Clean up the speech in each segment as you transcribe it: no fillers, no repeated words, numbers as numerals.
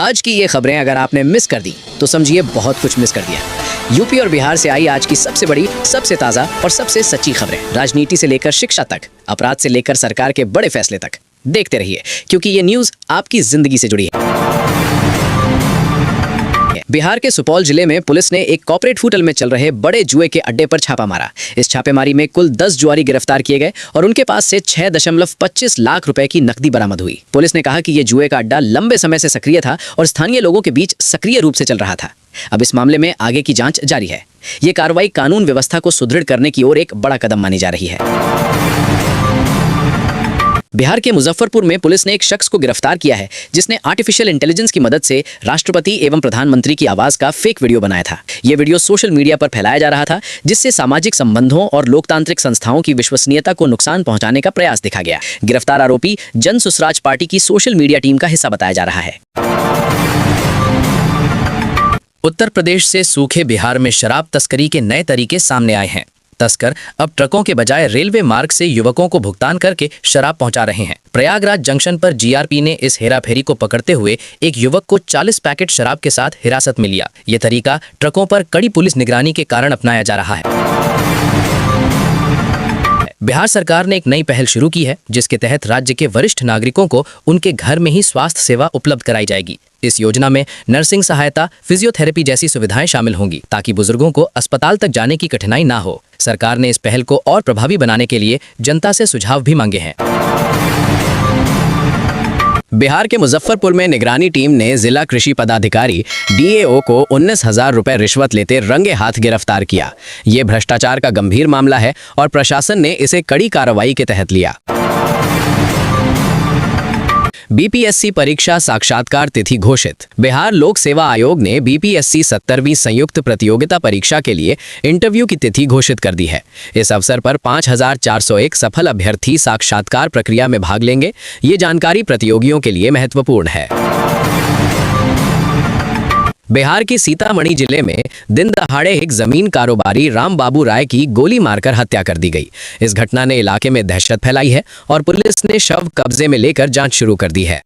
आज की ये खबरें अगर आपने मिस कर दी तो समझिए बहुत कुछ मिस कर दिया। यूपी और बिहार से आई आज की सबसे बड़ी, सबसे ताज़ा और सबसे सच्ची खबरें, राजनीति से लेकर शिक्षा तक, अपराध से लेकर सरकार के बड़े फैसले तक। देखते रहिए क्योंकि ये न्यूज़ आपकी जिंदगी से जुड़ी है। बिहार के सुपौल जिले में पुलिस ने एक कॉर्पोरेट होटल में चल रहे बड़े जुए के अड्डे पर छापा मारा। इस छापेमारी में कुल 10 जुआरी गिरफ्तार किए गए और उनके पास से 6.25 लाख रुपए की नकदी बरामद हुई। पुलिस ने कहा कि यह जुए का अड्डा लंबे समय से सक्रिय था और स्थानीय लोगों के बीच सक्रिय रूप से चल रहा था। अब इस मामले में आगे की जांच जारी है। ये कार्रवाई कानून व्यवस्था को सुदृढ़ करने की ओर एक बड़ा कदम मानी जा रही है। बिहार के मुजफ्फरपुर में पुलिस ने एक शख्स को गिरफ्तार किया है जिसने आर्टिफिशियल इंटेलिजेंस की मदद से राष्ट्रपति एवं प्रधानमंत्री की आवाज का फेक वीडियो बनाया था। यह वीडियो सोशल मीडिया पर फैलाया जा रहा था जिससे सामाजिक संबंधों और लोकतांत्रिक संस्थाओं की विश्वसनीयता को नुकसान पहुंचाने का प्रयास देखा गया। गिरफ्तार आरोपी जन सुसराज पार्टी की सोशल मीडिया टीम का हिस्सा बताया जा रहा है। उत्तर प्रदेश से सूखे बिहार में शराब तस्करी के नए तरीके सामने आए हैं। तस्कर अब ट्रकों के बजाय रेलवे मार्ग से युवकों को भुगतान करके शराब पहुंचा रहे हैं। प्रयागराज जंक्शन पर जीआरपी ने इस हेराफेरी को पकड़ते हुए एक युवक को 40 पैकेट शराब के साथ हिरासत में लिया। ये तरीका ट्रकों पर कड़ी पुलिस निगरानी के कारण अपनाया जा रहा है। बिहार सरकार ने एक नई पहल शुरू की है जिसके तहत राज्य के वरिष्ठ नागरिकों को उनके घर में ही स्वास्थ्य सेवा उपलब्ध कराई जाएगी। इस योजना में नर्सिंग सहायता, फिजियोथेरेपी जैसी सुविधाएं शामिल होंगी ताकि बुजुर्गों को अस्पताल तक जाने की कठिनाई ना हो। सरकार ने इस पहल को और प्रभावी बनाने के लिए जनता से सुझाव भी मांगे हैं। बिहार के मुजफ्फरपुर में निगरानी टीम ने जिला कृषि पदाधिकारी डीएओ को 19,000 रुपए रिश्वत लेते रंगे हाथ गिरफ्तार किया। ये भ्रष्टाचार का गंभीर मामला है और प्रशासन ने इसे कड़ी कार्रवाई के तहत लिया। बीपीएससी परीक्षा साक्षात्कार तिथि घोषित। बिहार लोक सेवा आयोग ने बीपीएससी 70वीं संयुक्त प्रतियोगिता परीक्षा के लिए इंटरव्यू की तिथि घोषित कर दी है। इस अवसर पर 5,401 सफल अभ्यर्थी साक्षात्कार प्रक्रिया में भाग लेंगे। ये जानकारी प्रतियोगियों के लिए महत्वपूर्ण है। बिहार के सीतामढ़ी जिले में दिन दहाड़े एक जमीन कारोबारी राम बाबू राय की गोली मारकर हत्या कर दी गई। इस घटना ने इलाके में दहशत फैलाई है और पुलिस ने शव कब्जे में लेकर जांच शुरू कर दी है।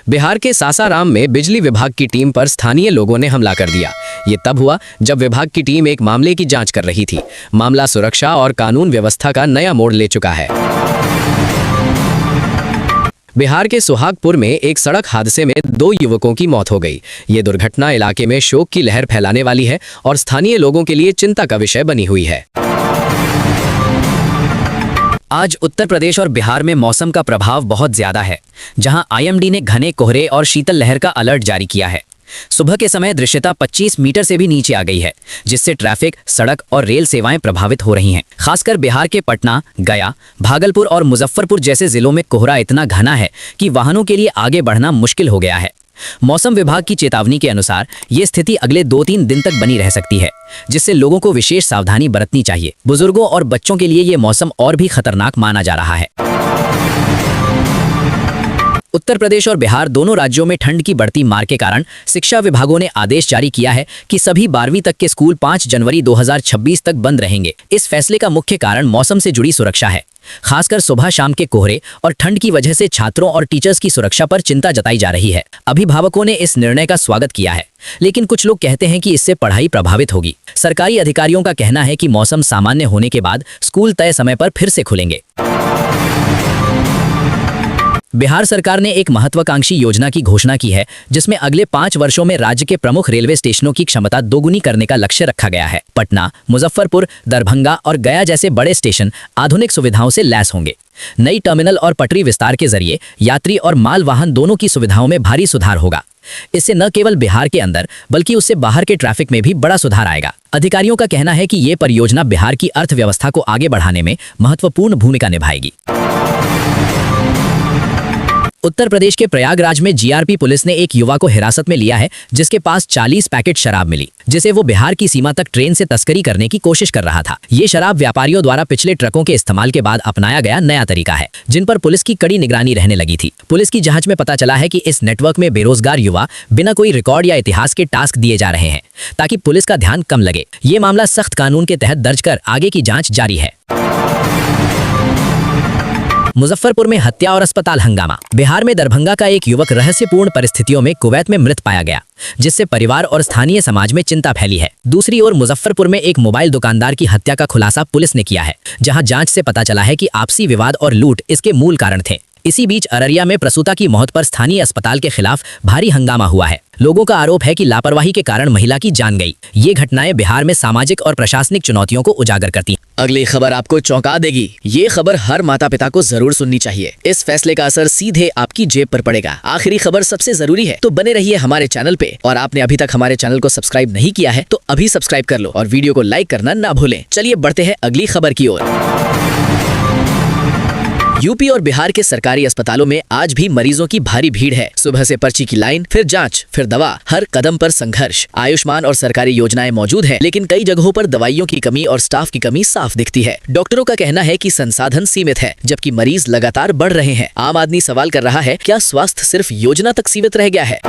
बिहार के सासाराम में बिजली विभाग की टीम पर स्थानीय लोगों ने हमला कर दिया। ये तब हुआ जब विभाग की टीम एक मामले की जांच कर रही थी। मामला सुरक्षा और कानून व्यवस्था का नया मोड़ ले चुका है। बिहार के सुहागपुर में एक सड़क हादसे में 2 युवकों की मौत हो गई। ये दुर्घटना इलाके में शोक की लहर फैलाने वाली है और स्थानीय लोगों के लिए चिंता का विषय बनी हुई है। आज उत्तर प्रदेश और बिहार में मौसम का प्रभाव बहुत ज्यादा है, जहां आईएमडी ने घने कोहरे और शीतल लहर का अलर्ट जारी किया है। सुबह के समय दृश्यता 25 मीटर से भी नीचे आ गई है, जिससे ट्रैफिक, सड़क और रेल सेवाएं प्रभावित हो रही हैं। खासकर बिहार के पटना, गया, भागलपुर और मुजफ्फरपुर जैसे जिलों में कोहरा इतना घना है कि वाहनों के लिए आगे बढ़ना मुश्किल हो गया है। मौसम विभाग की चेतावनी के अनुसार ये स्थिति अगले 2-3 दिन तक बनी रह सकती है, जिससे लोगों को विशेष सावधानी बरतनी चाहिए। बुजुर्गों और बच्चों के लिए ये मौसम और भी खतरनाक माना जा रहा है। उत्तर प्रदेश और बिहार दोनों राज्यों में ठंड की बढ़ती मार के कारण शिक्षा विभागों ने आदेश जारी किया है कि सभी 12वीं तक के स्कूल 5 जनवरी 2026 तक बंद रहेंगे। इस फैसले का मुख्य कारण मौसम से जुड़ी सुरक्षा है। खासकर सुबह शाम के कोहरे और ठंड की वजह से छात्रों और टीचर्स की सुरक्षा पर चिंता जताई जा रही है। अभिभावकों ने इस निर्णय का स्वागत किया है, लेकिन कुछ लोग कहते हैं कि इससे पढ़ाई प्रभावित होगी। सरकारी अधिकारियों का कहना है कि मौसम सामान्य होने के बाद स्कूल तय समय पर फिर से खुलेंगे। बिहार सरकार ने एक महत्वाकांक्षी योजना की घोषणा की है जिसमें अगले 5 वर्षों में राज्य के प्रमुख रेलवे स्टेशनों की क्षमता दोगुनी करने का लक्ष्य रखा गया है। पटना, मुजफ्फरपुर, दरभंगा और गया जैसे बड़े स्टेशन आधुनिक सुविधाओं से लैस होंगे। नई टर्मिनल और पटरी विस्तार के जरिए यात्री और माल वाहन दोनों की सुविधाओं में भारी सुधार होगा। इससे न केवल बिहार के अंदर बल्कि उससे बाहर के ट्रैफिक में भी बड़ा सुधार आएगा। अधिकारियों का कहना है कि ये परियोजना बिहार की अर्थव्यवस्था को आगे बढ़ाने में महत्वपूर्ण भूमिका निभाएगी। उत्तर प्रदेश के प्रयागराज में जीआरपी पुलिस ने एक युवा को हिरासत में लिया है जिसके पास 40 पैकेट शराब मिली, जिसे वो बिहार की सीमा तक ट्रेन से तस्करी करने की कोशिश कर रहा था। ये शराब व्यापारियों द्वारा पिछले ट्रकों के इस्तेमाल के बाद अपनाया गया नया तरीका है, जिन पर पुलिस की कड़ी निगरानी रहने लगी थी। पुलिस की जांच में पता चला है कि इस नेटवर्क में बेरोजगार युवा बिना कोई रिकॉर्ड या इतिहास के टास्क दिए जा रहे हैं ताकि पुलिस का ध्यान कम लगे। ये मामला सख्त कानून के तहत दर्ज कर आगे की जाँच जारी है। मुजफ्फरपुर में हत्या और अस्पताल हंगामा। बिहार में दरभंगा का एक युवक रहस्यपूर्ण परिस्थितियों में कुवैत में मृत पाया गया, जिससे परिवार और स्थानीय समाज में चिंता फैली है। दूसरी ओर मुजफ्फरपुर में एक मोबाइल दुकानदार की हत्या का खुलासा पुलिस ने किया है, जहां जांच से पता चला है कि आपसी विवाद और लूट इसके मूल कारण थे। इसी बीच अररिया में प्रसूता की मौत पर स्थानीय अस्पताल के खिलाफ भारी हंगामा हुआ है। लोगों का आरोप है कि लापरवाही के कारण महिला की जान गई। ये घटनाएं बिहार में सामाजिक और प्रशासनिक चुनौतियों को उजागर करती हैं। अगली खबर आपको चौंका देगी। ये खबर हर माता पिता को जरूर सुननी चाहिए। इस फैसले का असर सीधे आपकी जेब पर पड़ेगा। आखिरी खबर सबसे जरूरी है, तो बने रहिए हमारे चैनल पे। और आपने अभी तक हमारे चैनल को सब्सक्राइब नहीं किया है तो अभी सब्सक्राइब कर लो और वीडियो को लाइक करना ना भूलें। चलिए बढ़ते हैं अगली खबर की ओर। यूपी और बिहार के सरकारी अस्पतालों में आज भी मरीजों की भारी भीड़ है। सुबह से पर्ची की लाइन, फिर जांच, फिर दवा, हर कदम पर संघर्ष। आयुष्मान और सरकारी योजनाएं मौजूद हैं, लेकिन कई जगहों पर दवाइयों की कमी और स्टाफ की कमी साफ दिखती है। डॉक्टरों का कहना है कि संसाधन सीमित है, जबकि मरीज लगातार बढ़ रहे हैं। आम आदमी सवाल कर रहा है, क्या स्वास्थ्य सिर्फ योजना तक सीमित रह गया है?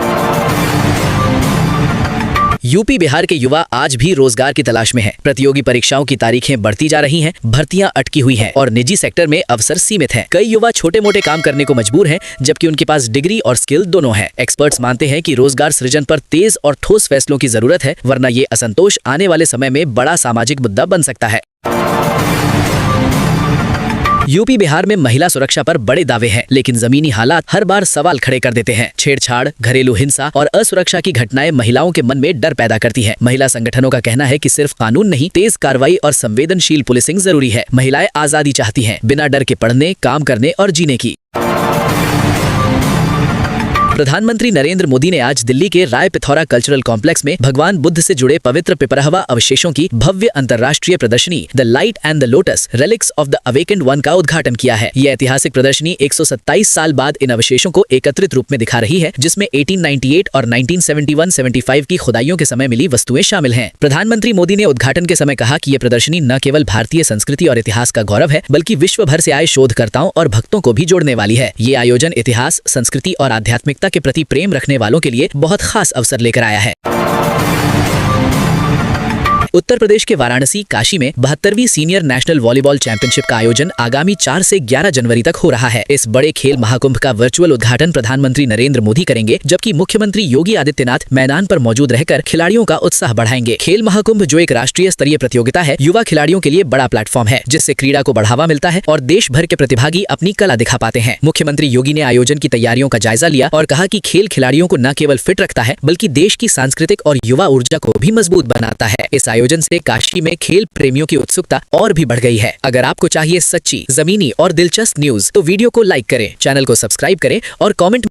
यूपी बिहार के युवा आज भी रोजगार की तलाश में हैं। प्रतियोगी परीक्षाओं की तारीखें बढ़ती जा रही हैं, भर्तियां अटकी हुई हैं और निजी सेक्टर में अवसर सीमित हैं। कई युवा छोटे मोटे काम करने को मजबूर हैं, जबकि उनके पास डिग्री और स्किल दोनों है। एक्सपर्ट्स मानते हैं कि रोजगार सृजन पर तेज और ठोस फैसलों की जरूरत है, वरना ये असंतोष आने वाले समय में बड़ा सामाजिक मुद्दा बन सकता है। यूपी बिहार में महिला सुरक्षा पर बड़े दावे हैं, लेकिन जमीनी हालात हर बार सवाल खड़े कर देते हैं। छेड़छाड़, घरेलू हिंसा और असुरक्षा की घटनाएं महिलाओं के मन में डर पैदा करती हैं। महिला संगठनों का कहना है कि सिर्फ कानून नहीं, तेज कार्रवाई और संवेदनशील पुलिसिंग जरूरी है। महिलाएं आजादी चाहती हैं, बिना डर के पढ़ने, काम करने और जीने की। प्रधानमंत्री नरेंद्र मोदी ने आज दिल्ली के राय पिथौरा कल्चरल कॉम्प्लेक्स में भगवान बुद्ध से जुड़े पवित्र पिपरहवा अवशेषों की भव्य अंतर्राष्ट्रीय प्रदर्शनी the light and the lotus relics of the awakened one का उद्घाटन किया है। यह ऐतिहासिक प्रदर्शनी 127 साल बाद इन अवशेषों को एकत्रित रूप में दिखा रही है, जिसमें 1898 और 1971-75 की खुदाइयों के समय मिली वस्तुएं शामिल हैं। प्रधानमंत्री मोदी ने उद्घाटन के समय कहा कि यह प्रदर्शनी न केवल भारतीय संस्कृति और इतिहास का गौरव है, बल्कि विश्व भर से आए शोधकर्ताओं और भक्तों को भी जोड़ने वाली है। ये आयोजन इतिहास, संस्कृति और आध्यात्मिकता के प्रति प्रेम रखने वालों के लिए बहुत खास अवसर लेकर आया है। उत्तर प्रदेश के वाराणसी काशी में 72वीं सीनियर नेशनल वॉलीबॉल चैंपियनशिप का आयोजन आगामी 4 से 11 जनवरी तक हो रहा है। इस बड़े खेल महाकुंभ का वर्चुअल उद्घाटन प्रधानमंत्री नरेंद्र मोदी करेंगे, जबकि मुख्यमंत्री योगी आदित्यनाथ मैदान पर मौजूद रहकर खिलाड़ियों का उत्साह बढ़ाएंगे। खेल महाकुंभ, जो एक राष्ट्रीय स्तरीय प्रतियोगिता है, युवा खिलाड़ियों के लिए बड़ा प्लेटफॉर्म है, जिससे क्रीड़ा को बढ़ावा मिलता है और देश भर के प्रतिभागी अपनी कला दिखा पाते हैं। मुख्यमंत्री योगी ने आयोजन की तैयारियों का जायजा लिया और कहा कि खेल खिलाड़ियों को न केवल फिट रखता है, बल्कि देश की सांस्कृतिक और युवा ऊर्जा को भी मजबूत बनाता है। इस आयोजन से काशी में खेल प्रेमियों की उत्सुकता और भी बढ़ गई है। अगर आपको चाहिए सच्ची, जमीनी और दिलचस्प न्यूज, तो वीडियो को लाइक करें, चैनल को सब्सक्राइब करें और कमेंट